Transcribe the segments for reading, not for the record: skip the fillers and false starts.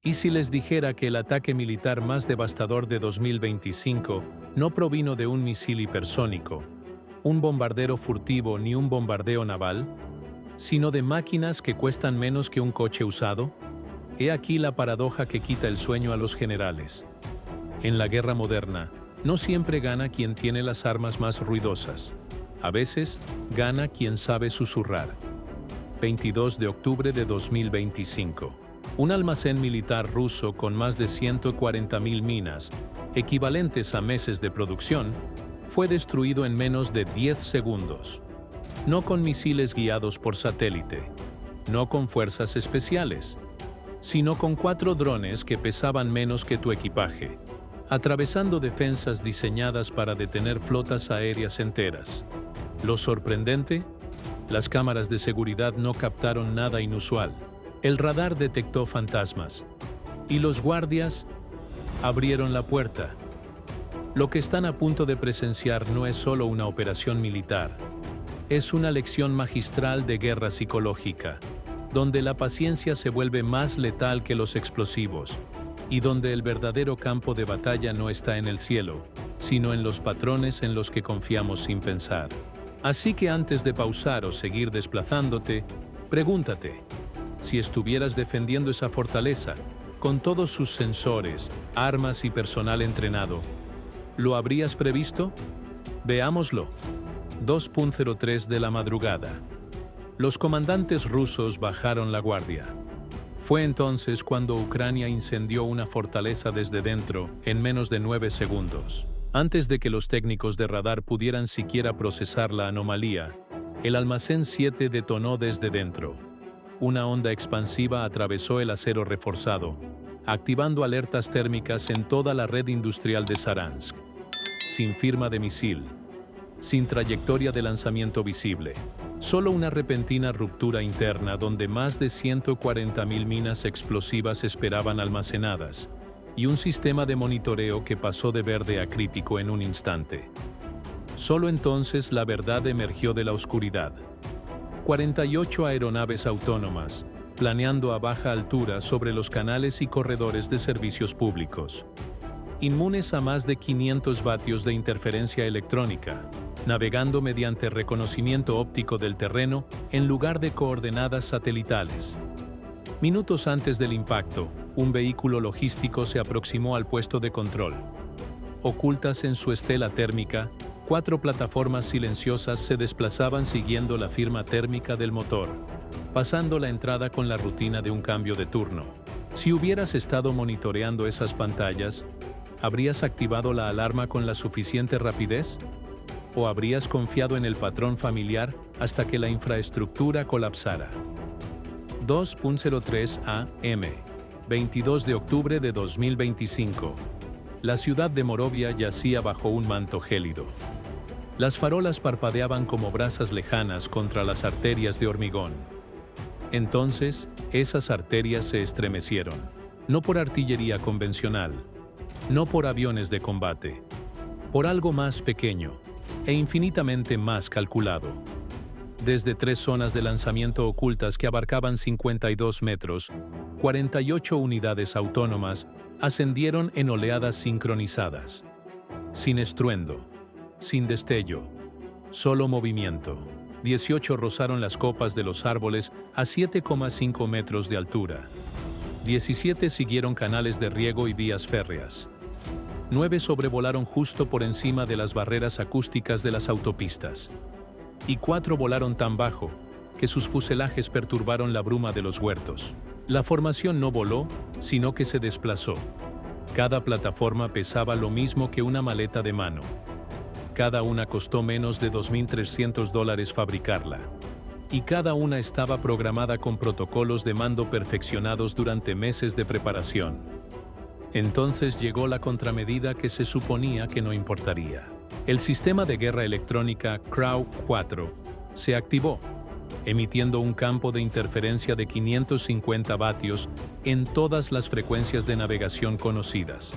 ¿Y si les dijera que el ataque militar más devastador de 2025 no provino de un misil hipersónico, un bombardero furtivo ni un bombardeo naval, sino de máquinas que cuestan menos que un coche usado? He aquí la paradoja que quita el sueño a los generales. En la guerra moderna, no siempre gana quien tiene las armas más ruidosas. A veces, gana quien sabe susurrar. 22 de octubre de 2025. Un almacén militar ruso con más de 140.000 minas, equivalentes a meses de producción, fue destruido en menos de 10 segundos. No con misiles guiados por satélite, no con fuerzas especiales, sino con 4 drones que pesaban menos que tu equipaje, atravesando defensas diseñadas para detener flotas aéreas enteras. Lo sorprendente, las cámaras de seguridad no captaron nada inusual. El radar detectó fantasmas, y los guardias abrieron la puerta. Lo que están a punto de presenciar no es solo una operación militar, es una lección magistral de guerra psicológica, donde la paciencia se vuelve más letal que los explosivos, y donde el verdadero campo de batalla no está en el cielo, sino en los patrones en los que confiamos sin pensar. Así que antes de pausar o seguir desplazándote, pregúntate, si estuvieras defendiendo esa fortaleza, con todos sus sensores, armas y personal entrenado, ¿lo habrías previsto? Veámoslo. 2:03 de la madrugada. Los comandantes rusos bajaron la guardia. Fue entonces cuando Ucrania incendió una fortaleza desde dentro en menos de 9 segundos. Antes de que los técnicos de radar pudieran siquiera procesar la anomalía, el almacén 7 detonó desde dentro. Una onda expansiva atravesó el acero reforzado, activando alertas térmicas en toda la red industrial de Saransk. Sin firma de misil, sin trayectoria de lanzamiento visible, solo una repentina ruptura interna donde más de 140.000 minas explosivas esperaban almacenadas, y un sistema de monitoreo que pasó de verde a crítico en un instante. Solo entonces la verdad emergió de la oscuridad. 48 aeronaves autónomas, planeando a baja altura sobre los canales y corredores de servicios públicos. Inmunes a más de 500 vatios de interferencia electrónica, navegando mediante reconocimiento óptico del terreno en lugar de coordenadas satelitales. Minutos antes del impacto, un vehículo logístico se aproximó al puesto de control. Ocultas en su estela térmica, 4 plataformas silenciosas se desplazaban siguiendo la firma térmica del motor, pasando la entrada con la rutina de un cambio de turno. Si hubieras estado monitoreando esas pantallas, ¿habrías activado la alarma con la suficiente rapidez? ¿O habrías confiado en el patrón familiar hasta que la infraestructura colapsara? 2:03 a.m. 22 de octubre de 2025. La ciudad de Morovia yacía bajo un manto gélido. Las farolas parpadeaban como brasas lejanas contra las arterias de hormigón. Entonces, esas arterias se estremecieron, no por artillería convencional, no por aviones de combate, por algo más pequeño e infinitamente más calculado. Desde 3 zonas de lanzamiento ocultas que abarcaban 52 metros, 48 unidades autónomas ascendieron en oleadas sincronizadas. Sin estruendo, sin destello, solo movimiento. 18 rozaron las copas de los árboles a 7,5 metros de altura. 17 siguieron canales de riego y vías férreas. 9 sobrevolaron justo por encima de las barreras acústicas de las autopistas. Y 4 volaron tan bajo que sus fuselajes perturbaron la bruma de los huertos. La formación no voló, sino que se desplazó. Cada plataforma pesaba lo mismo que una maleta de mano. Cada una costó menos de $2.300 fabricarla. Y cada una estaba programada con protocolos de mando perfeccionados durante meses de preparación. Entonces llegó la contramedida que se suponía que no importaría. El sistema de guerra electrónica CROW-4 se activó, emitiendo un campo de interferencia de 550 vatios en todas las frecuencias de navegación conocidas.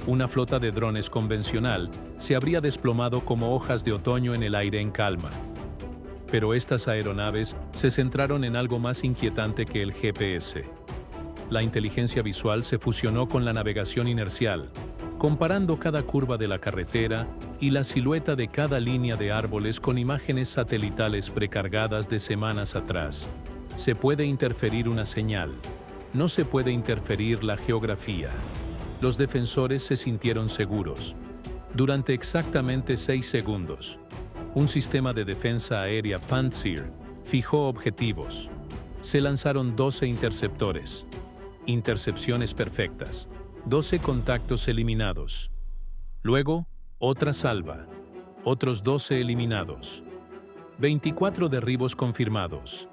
Una flota de drones convencional se habría desplomado como hojas de otoño en el aire en calma. Pero estas aeronaves se centraron en algo más inquietante que el GPS. La inteligencia visual se fusionó con la navegación inercial, comparando cada curva de la carretera y la silueta de cada línea de árboles con imágenes satelitales precargadas de semanas atrás. Se puede interferir una señal. No se puede interferir la geografía. Los defensores se sintieron seguros. Durante exactamente 6 segundos, un sistema de defensa aérea Pantsir fijó objetivos. Se lanzaron 12 interceptores. Intercepciones perfectas. 12 contactos eliminados. Luego, otra salva. Otros 12 eliminados. 24 derribos confirmados.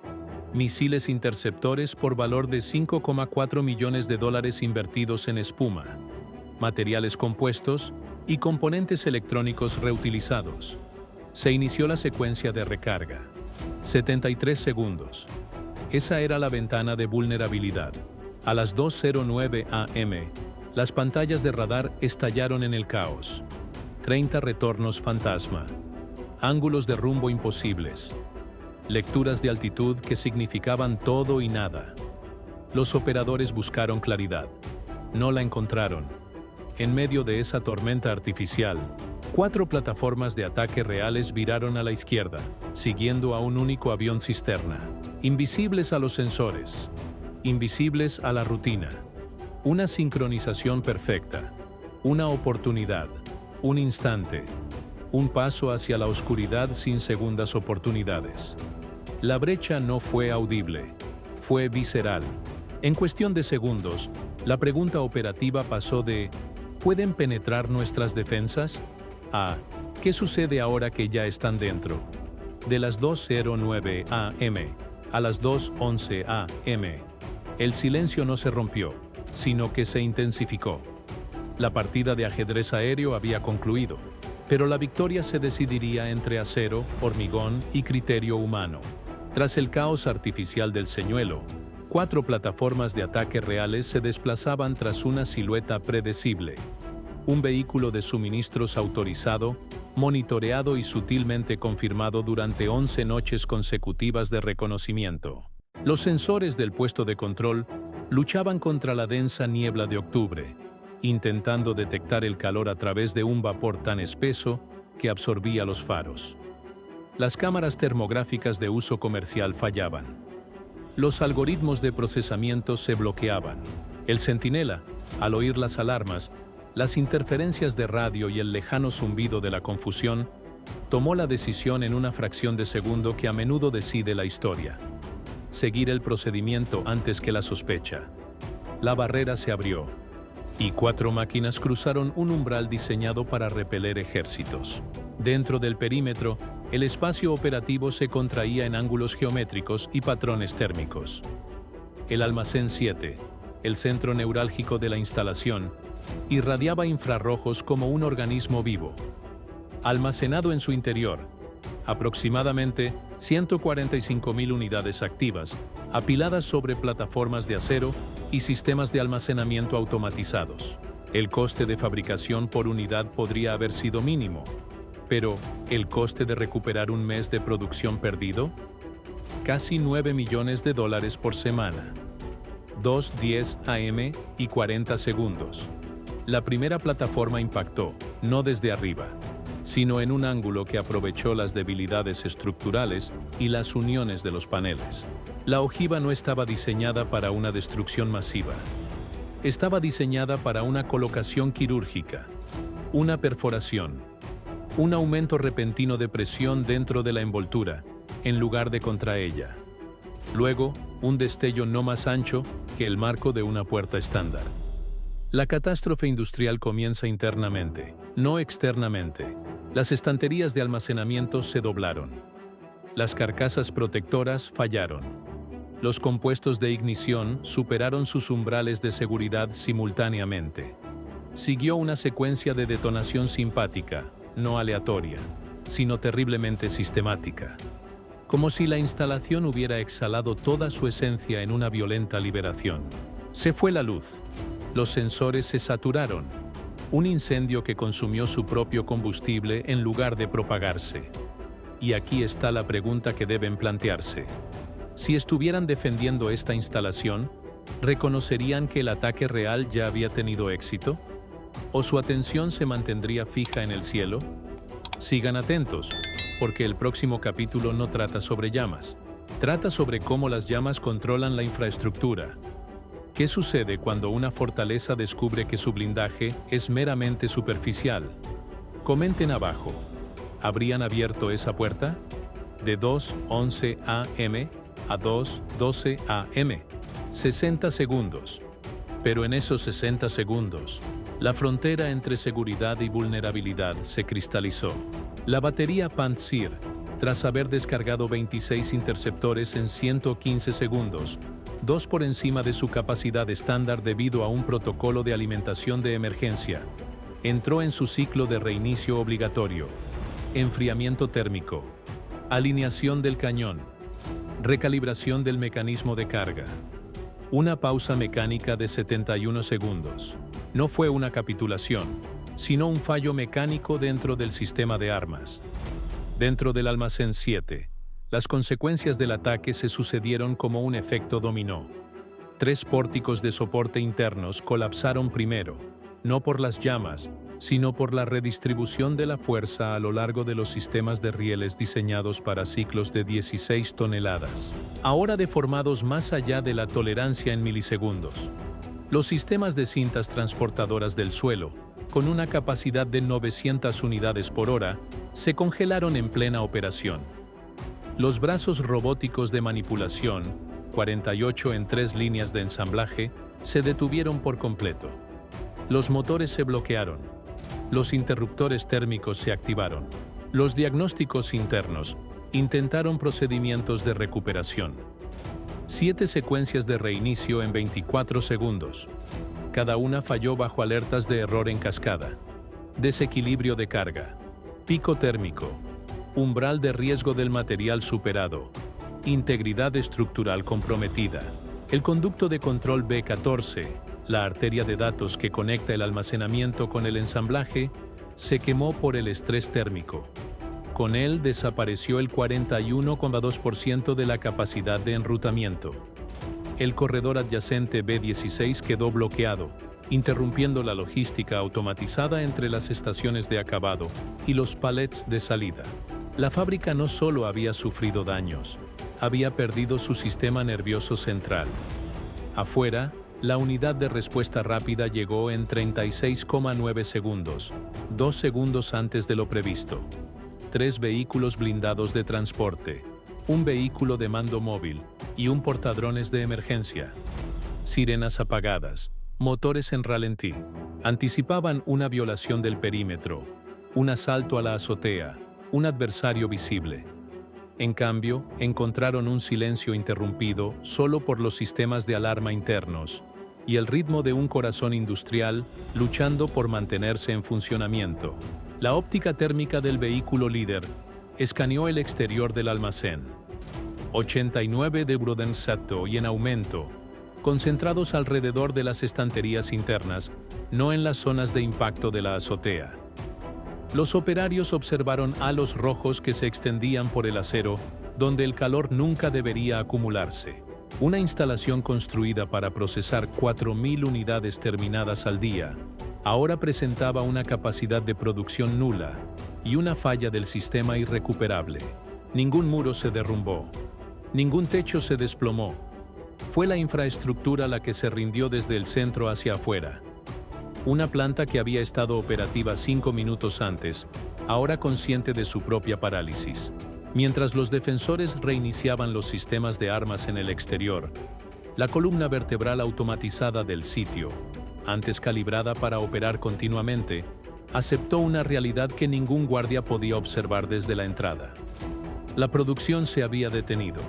Misiles interceptores por valor de $5,4 millones invertidos en espuma, materiales compuestos y componentes electrónicos reutilizados. Se inició la secuencia de recarga. 73 segundos. Esa era la ventana de vulnerabilidad. A las 2:09 am, las pantallas de radar estallaron en el caos. 30 retornos fantasma. Ángulos de rumbo imposibles. Lecturas de altitud que significaban todo y nada. Los operadores buscaron claridad. No la encontraron. En medio de esa tormenta artificial, 4 plataformas de ataque reales viraron a la izquierda, siguiendo a un único avión cisterna. Invisibles a los sensores. Invisibles a la rutina. Una sincronización perfecta. Una oportunidad. Un instante. Un paso hacia la oscuridad sin segundas oportunidades. La brecha no fue audible. Fue visceral. En cuestión de segundos, la pregunta operativa pasó de ¿pueden penetrar nuestras defensas? A ¿qué sucede ahora que ya están dentro? De las 2:09 am a las 2:11 am, el silencio no se rompió, sino que se intensificó. La partida de ajedrez aéreo había concluido, pero la victoria se decidiría entre acero, hormigón y criterio humano. Tras el caos artificial del señuelo, 4 plataformas de ataque reales se desplazaban tras una silueta predecible. Un vehículo de suministros autorizado, monitoreado y sutilmente confirmado durante 11 noches consecutivas de reconocimiento. Los sensores del puesto de control luchaban contra la densa niebla de octubre, intentando detectar el calor a través de un vapor tan espeso que absorbía los faros. Las cámaras termográficas de uso comercial fallaban. Los algoritmos de procesamiento se bloqueaban. El centinela, al oír las alarmas, las interferencias de radio y el lejano zumbido de la confusión, tomó la decisión en una fracción de segundo que a menudo decide la historia. Seguir el procedimiento antes que la sospecha. La barrera se abrió, y 4 máquinas cruzaron un umbral diseñado para repeler ejércitos. Dentro del perímetro, el espacio operativo se contraía en ángulos geométricos y patrones térmicos. El almacén 7, el centro neurálgico de la instalación, irradiaba infrarrojos como un organismo vivo. Almacenado en su interior, aproximadamente 145.000 unidades activas, apiladas sobre plataformas de acero y sistemas de almacenamiento automatizados. El coste de fabricación por unidad podría haber sido mínimo, pero ¿el coste de recuperar un mes de producción perdido? Casi $9 millones por semana. 2:10 am y 40 segundos. La primera plataforma impactó, no desde arriba, sino en un ángulo que aprovechó las debilidades estructurales y las uniones de los paneles. La ojiva no estaba diseñada para una destrucción masiva. Estaba diseñada para una colocación quirúrgica, una perforación, un aumento repentino de presión dentro de la envoltura, en lugar de contra ella. Luego, un destello no más ancho que el marco de una puerta estándar. La catástrofe industrial comienza internamente, no externamente. Las estanterías de almacenamiento se doblaron. Las carcasas protectoras fallaron. Los compuestos de ignición superaron sus umbrales de seguridad simultáneamente. Siguió una secuencia de detonación simpática, no aleatoria, sino terriblemente sistemática. Como si la instalación hubiera exhalado toda su esencia en una violenta liberación. Se fue la luz. Los sensores se saturaron. Un incendio que consumió su propio combustible en lugar de propagarse. Y aquí está la pregunta que deben plantearse. Si estuvieran defendiendo esta instalación, ¿Reconocerían que el ataque real ya había tenido éxito? ¿O su atención se mantendría fija en el cielo? Sigan atentos, porque el próximo capítulo no trata sobre llamas. Trata sobre cómo las llamas controlan la infraestructura. ¿Qué sucede cuando una fortaleza descubre que su blindaje es meramente superficial? Comenten abajo. ¿Habrían abierto esa puerta? De 2:11 a.m. a 2:12 a.m. 60 segundos. Pero en esos 60 segundos, la frontera entre seguridad y vulnerabilidad se cristalizó. La batería Pantsir, tras haber descargado 26 interceptores en 115 segundos, 2 por encima de su capacidad estándar debido a un protocolo de alimentación de emergencia, entró en su ciclo de reinicio obligatorio. Enfriamiento térmico, alineación del cañón, recalibración del mecanismo de carga. Una pausa mecánica de 71 segundos. No fue una capitulación, sino un fallo mecánico dentro del sistema de armas. Dentro del almacén 7, las consecuencias del ataque se sucedieron como un efecto dominó. 3 pórticos de soporte internos colapsaron primero, no por las llamas, sino por la redistribución de la fuerza a lo largo de los sistemas de rieles diseñados para ciclos de 16 toneladas, ahora deformados más allá de la tolerancia en milisegundos. Los sistemas de cintas transportadoras del suelo, con una capacidad de 900 unidades por hora, se congelaron en plena operación. Los brazos robóticos de manipulación, 48 en 3 líneas de ensamblaje, se detuvieron por completo. Los motores se bloquearon. Los interruptores térmicos se activaron. Los diagnósticos internos intentaron procedimientos de recuperación. 7 secuencias de reinicio en 24 segundos. Cada una falló bajo alertas de error en cascada. Desequilibrio de carga. Pico térmico. Umbral de riesgo del material superado. Integridad estructural comprometida. El conducto de control B14, la arteria de datos que conecta el almacenamiento con el ensamblaje, se quemó por el estrés térmico. Con él desapareció el 41,2% de la capacidad de enrutamiento. El corredor adyacente B16 quedó bloqueado, interrumpiendo la logística automatizada entre las estaciones de acabado y los palets de salida. La fábrica no solo había sufrido daños, había perdido su sistema nervioso central. Afuera, la unidad de respuesta rápida llegó en 36,9 segundos, 2 segundos antes de lo previsto. 3 vehículos blindados de transporte, un vehículo de mando móvil y un portadrones de emergencia. Sirenas apagadas, motores en ralentí, anticipaban una violación del perímetro, un asalto a la azotea, un adversario visible. En cambio, encontraron un silencio interrumpido solo por los sistemas de alarma internos y el ritmo de un corazón industrial luchando por mantenerse en funcionamiento. La óptica térmica del vehículo líder escaneó el exterior del almacén. 89 de brodensato y en aumento, concentrados alrededor de las estanterías internas, no en las zonas de impacto de la azotea. Los operarios observaron halos rojos que se extendían por el acero, donde el calor nunca debería acumularse. Una instalación construida para procesar 4.000 unidades terminadas al día, ahora presentaba una capacidad de producción nula y una falla del sistema irrecuperable. Ningún muro se derrumbó. Ningún techo se desplomó. Fue la infraestructura la que se rindió desde el centro hacia afuera. Una planta que había estado operativa 5 minutos antes, ahora consciente de su propia parálisis. Mientras los defensores reiniciaban los sistemas de armas en el exterior, la columna vertebral automatizada del sitio, antes calibrada para operar continuamente, aceptó una realidad que ningún guardia podía observar desde la entrada. La producción se había detenido,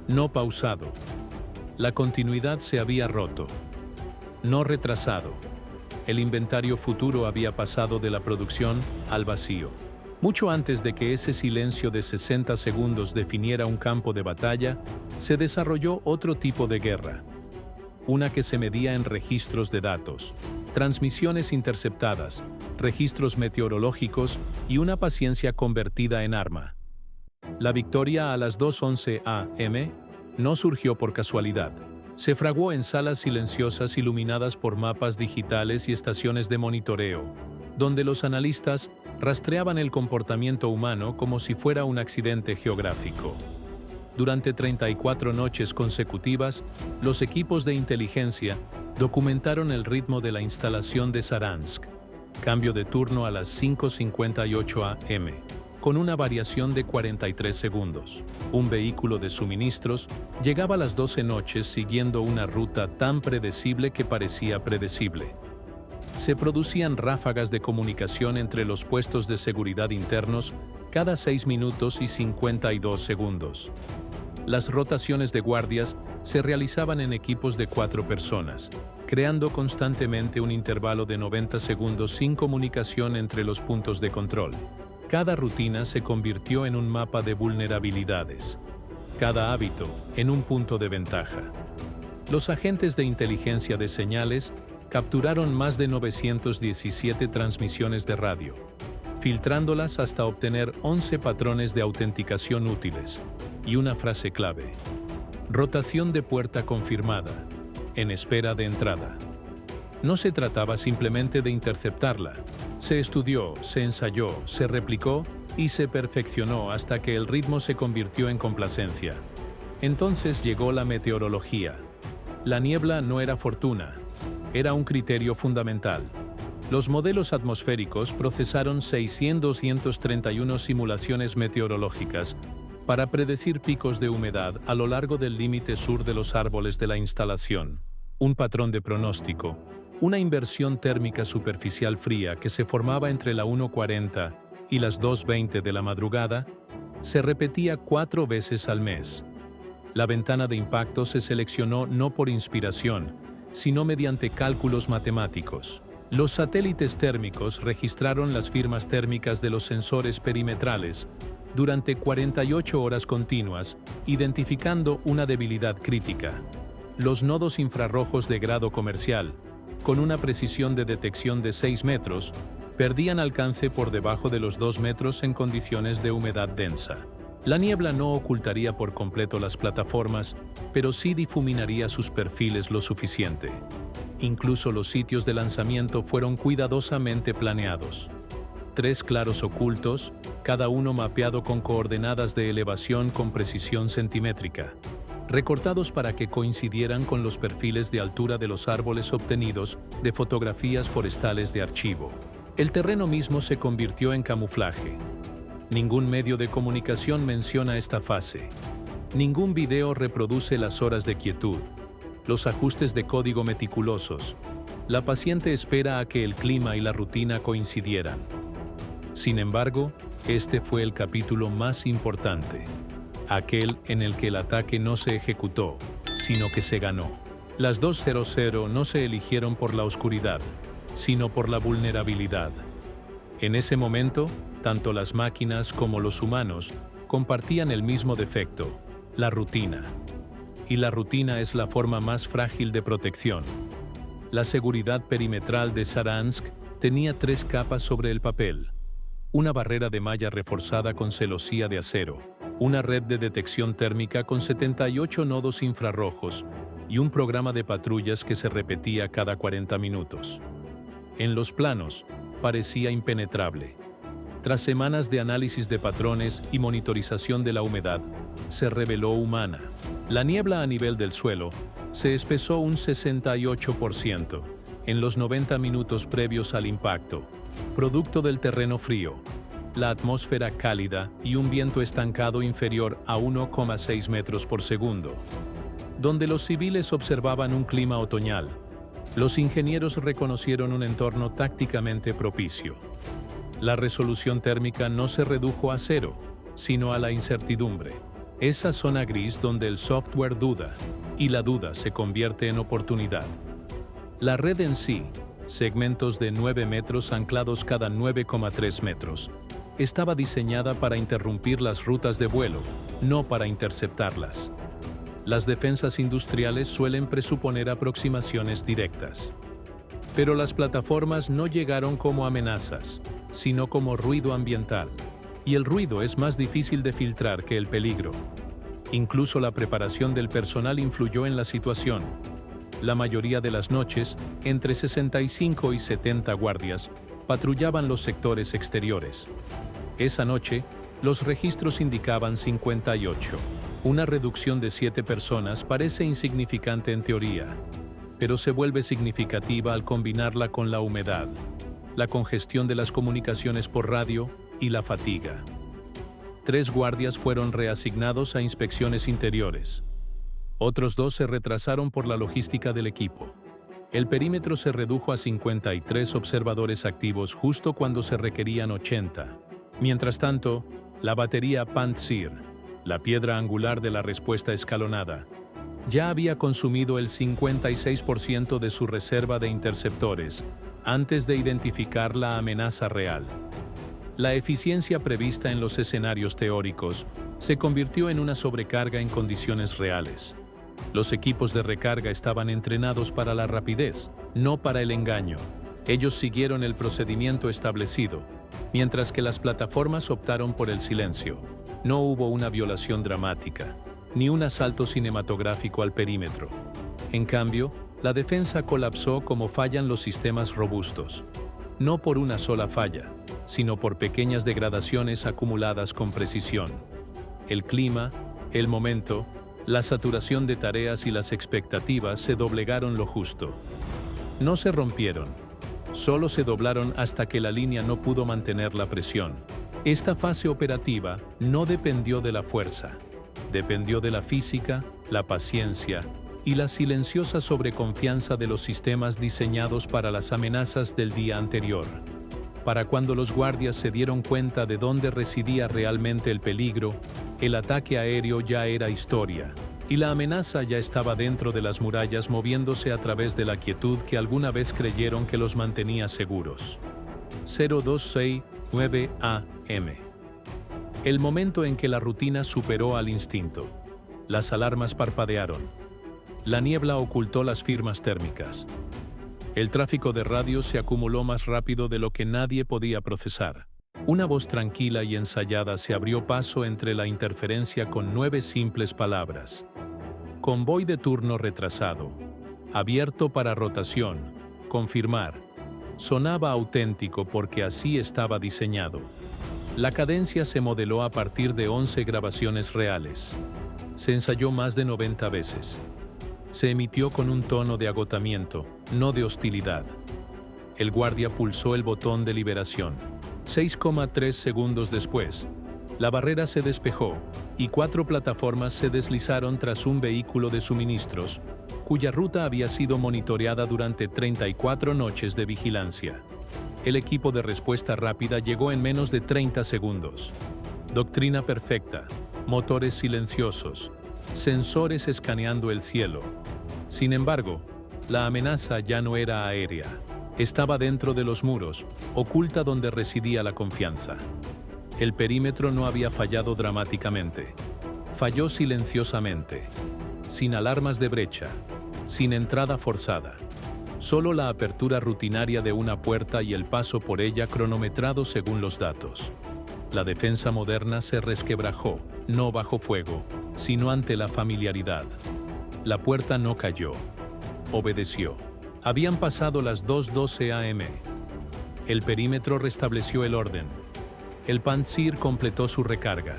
no pausado. La continuidad se había roto, no retrasado. El inventario futuro había pasado de la producción al vacío. Mucho antes de que ese silencio de 60 segundos definiera un campo de batalla, se desarrolló otro tipo de guerra. Una que se medía en registros de datos, transmisiones interceptadas, registros meteorológicos y una paciencia convertida en arma. La victoria a las 2:11 a.m. no surgió por casualidad. Se fraguó en salas silenciosas iluminadas por mapas digitales y estaciones de monitoreo, donde los analistas rastreaban el comportamiento humano como si fuera un accidente geográfico. Durante 34 noches consecutivas, los equipos de inteligencia documentaron el ritmo de la instalación de Saransk, cambio de turno a las 5:58 am, con una variación de 43 segundos. Un vehículo de suministros llegaba a las 12 noches siguiendo una ruta tan predecible que parecía predecible. Se producían ráfagas de comunicación entre los puestos de seguridad internos cada 6 minutos y 52 segundos. Las rotaciones de guardias se realizaban en equipos de 4 personas, creando constantemente un intervalo de 90 segundos sin comunicación entre los puntos de control. Cada rutina se convirtió en un mapa de vulnerabilidades, cada hábito en un punto de ventaja. Los agentes de inteligencia de señales capturaron más de 917 transmisiones de radio, filtrándolas hasta obtener 11 patrones de autenticación útiles y una frase clave: rotación de puerta confirmada, en espera de entrada. No se trataba simplemente de interceptarla. Se estudió, se ensayó, se replicó y se perfeccionó hasta que el ritmo se convirtió en complacencia. Entonces llegó la meteorología. La niebla no era fortuna, era un criterio fundamental. Los modelos atmosféricos procesaron 631 simulaciones meteorológicas para predecir picos de humedad a lo largo del límite sur de los árboles de la instalación. Un patrón de pronóstico, una inversión térmica superficial fría que se formaba entre la 1:40 y las 2:20 de la madrugada, se repetía 4 veces al mes. La ventana de impacto se seleccionó no por inspiración, sino mediante cálculos matemáticos. Los satélites térmicos registraron las firmas térmicas de los sensores perimetrales durante 48 horas continuas, identificando una debilidad crítica. Los nodos infrarrojos de grado comercial, con una precisión de detección de 6 metros, perdían alcance por debajo de los 2 metros en condiciones de humedad densa. La niebla no ocultaría por completo las plataformas, pero sí difuminaría sus perfiles lo suficiente. Incluso los sitios de lanzamiento fueron cuidadosamente planeados. 3 claros ocultos, cada uno mapeado con coordenadas de elevación con precisión centimétrica, recortados para que coincidieran con los perfiles de altura de los árboles obtenidos de fotografías forestales de archivo. El terreno mismo se convirtió en camuflaje. Ningún medio de comunicación menciona esta fase. Ningún video reproduce las horas de quietud, los ajustes de código meticulosos. La paciente espera a que el clima y la rutina coincidieran. Sin embargo, este fue el capítulo más importante, aquel en el que el ataque no se ejecutó, sino que se ganó. Las 200 no se eligieron por la oscuridad, sino por la vulnerabilidad. En ese momento, tanto las máquinas como los humanos compartían el mismo defecto, la rutina. Y la rutina es la forma más frágil de protección. La seguridad perimetral de Saransk tenía 3 capas sobre el papel: una barrera de malla reforzada con celosía de acero, una red de detección térmica con 78 nodos infrarrojos y un programa de patrullas que se repetía cada 40 minutos. En los planos, parecía impenetrable. Tras semanas de análisis de patrones y monitorización de la humedad, se reveló humana. La niebla a nivel del suelo se espesó un 68% en los 90 minutos previos al impacto, producto del terreno frío, la atmósfera cálida y un viento estancado inferior a 1,6 metros por segundo. Donde los civiles observaban un clima otoñal, los ingenieros reconocieron un entorno tácticamente propicio. La resolución térmica no se redujo a 0, sino a la incertidumbre. Esa zona gris donde el software duda, y la duda se convierte en oportunidad. La red en sí, segmentos de 9 metros anclados cada 9,3 metros, estaba diseñada para interrumpir las rutas de vuelo, no para interceptarlas. Las defensas industriales suelen presuponer aproximaciones directas. Pero las plataformas no llegaron como amenazas, sino como ruido ambiental. Y el ruido es más difícil de filtrar que el peligro. Incluso la preparación del personal influyó en la situación. La mayoría de las noches, entre 65 y 70 guardias, patrullaban los sectores exteriores. Esa noche, los registros indicaban 58. Una reducción de 7 personas parece insignificante en teoría, pero se vuelve significativa al combinarla con la humedad, la congestión de las comunicaciones por radio y la fatiga. 3 guardias fueron reasignados a inspecciones interiores. Otros 2 se retrasaron por la logística del equipo. El perímetro se redujo a 53 observadores activos justo cuando se requerían 80. Mientras tanto, la batería Pantsir, la piedra angular de la respuesta escalonada, ya había consumido el 56% de su reserva de interceptores antes de identificar la amenaza real. La eficiencia prevista en los escenarios teóricos se convirtió en una sobrecarga en condiciones reales. Los equipos de recarga estaban entrenados para la rapidez, no para el engaño. Ellos siguieron el procedimiento establecido, mientras que las plataformas optaron por el silencio. No hubo una violación dramática, ni un asalto cinematográfico al perímetro. En cambio, la defensa colapsó como fallan los sistemas robustos. No por una sola falla, sino por pequeñas degradaciones acumuladas con precisión. El clima, el momento, la saturación de tareas y las expectativas se doblegaron lo justo. No se rompieron, solo se doblaron hasta que la línea no pudo mantener la presión. Esta fase operativa no dependió de la fuerza, dependió de la física, la paciencia y la silenciosa sobreconfianza de los sistemas diseñados para las amenazas del día anterior. Para cuando los guardias se dieron cuenta de dónde residía realmente el peligro, el ataque aéreo ya era historia, y la amenaza ya estaba dentro de las murallas moviéndose a través de la quietud que alguna vez creyeron que los mantenía seguros. 0269 AM. El momento en que la rutina superó al instinto. Las alarmas parpadearon. La niebla ocultó las firmas térmicas. El tráfico de radio se acumuló más rápido de lo que nadie podía procesar. Una voz tranquila y ensayada se abrió paso entre la interferencia con 9 simples palabras. Convoy de turno retrasado. Abierto para rotación. Confirmar. Sonaba auténtico porque así estaba diseñado. La cadencia se modeló a partir de 11 grabaciones reales. Se ensayó más de 90 veces. Se emitió con un tono de agotamiento, no de hostilidad. El guardia pulsó el botón de liberación. 6,3 segundos después, la barrera se despejó y 4 plataformas se deslizaron tras un vehículo de suministros, cuya ruta había sido monitoreada durante 34 noches de vigilancia. El equipo de respuesta rápida llegó en menos de 30 segundos. Doctrina perfecta, motores silenciosos, sensores escaneando el cielo. Sin embargo, la amenaza ya no era aérea. Estaba dentro de los muros, oculta donde residía la confianza. El perímetro no había fallado dramáticamente. Falló silenciosamente, sin alarmas de brecha, sin entrada forzada. Solo la apertura rutinaria de una puerta y el paso por ella cronometrado según los datos. La defensa moderna se resquebrajó, no bajo fuego, sino ante la familiaridad. La puerta no cayó. Obedeció. Habían pasado las 2:12 AM. El perímetro restableció el orden. El Pantsir completó su recarga.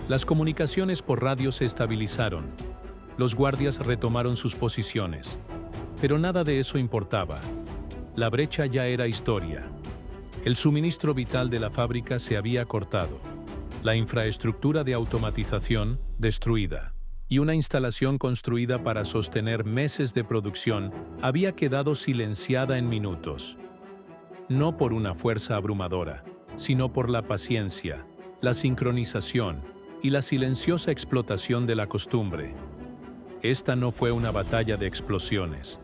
Las comunicaciones por radio se estabilizaron. Los guardias retomaron sus posiciones. Pero nada de eso importaba. La brecha ya era historia. El suministro vital de la fábrica se había cortado. La infraestructura de automatización, destruida. Y una instalación construida para sostener meses de producción había quedado silenciada en minutos. No por una fuerza abrumadora, sino por la paciencia, la sincronización y la silenciosa explotación de la costumbre. Esta no fue una batalla de explosiones.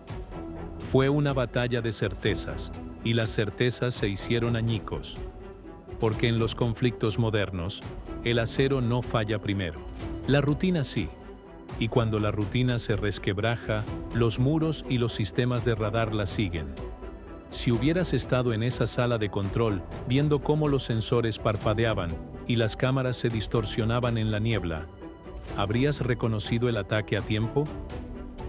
Fue una batalla de certezas, y las certezas se hicieron añicos. Porque en los conflictos modernos, el acero no falla primero. La rutina sí. Y cuando la rutina se resquebraja, los muros y los sistemas de radar la siguen. Si hubieras estado en esa sala de control, viendo cómo los sensores parpadeaban y las cámaras se distorsionaban en la niebla, ¿Habrías reconocido el ataque a tiempo?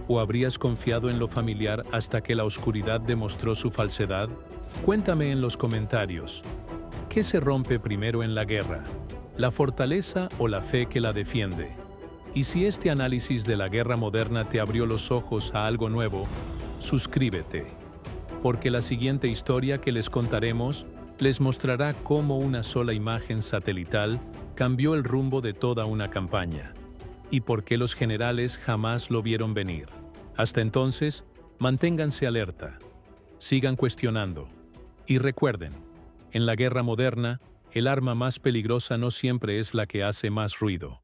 ¿O habrías confiado en lo familiar hasta que la oscuridad demostró su falsedad? Cuéntame en los comentarios. ¿Qué se rompe primero en la guerra? ¿La fortaleza o la fe que la defiende? Y si este análisis de la guerra moderna te abrió los ojos a algo nuevo, suscríbete, porque la siguiente historia que les contaremos les mostrará cómo una sola imagen satelital cambió el rumbo de toda una campaña, y por qué los generales jamás lo vieron venir. Hasta entonces, manténganse alerta, sigan cuestionando, y recuerden, en la guerra moderna, el arma más peligrosa no siempre es la que hace más ruido.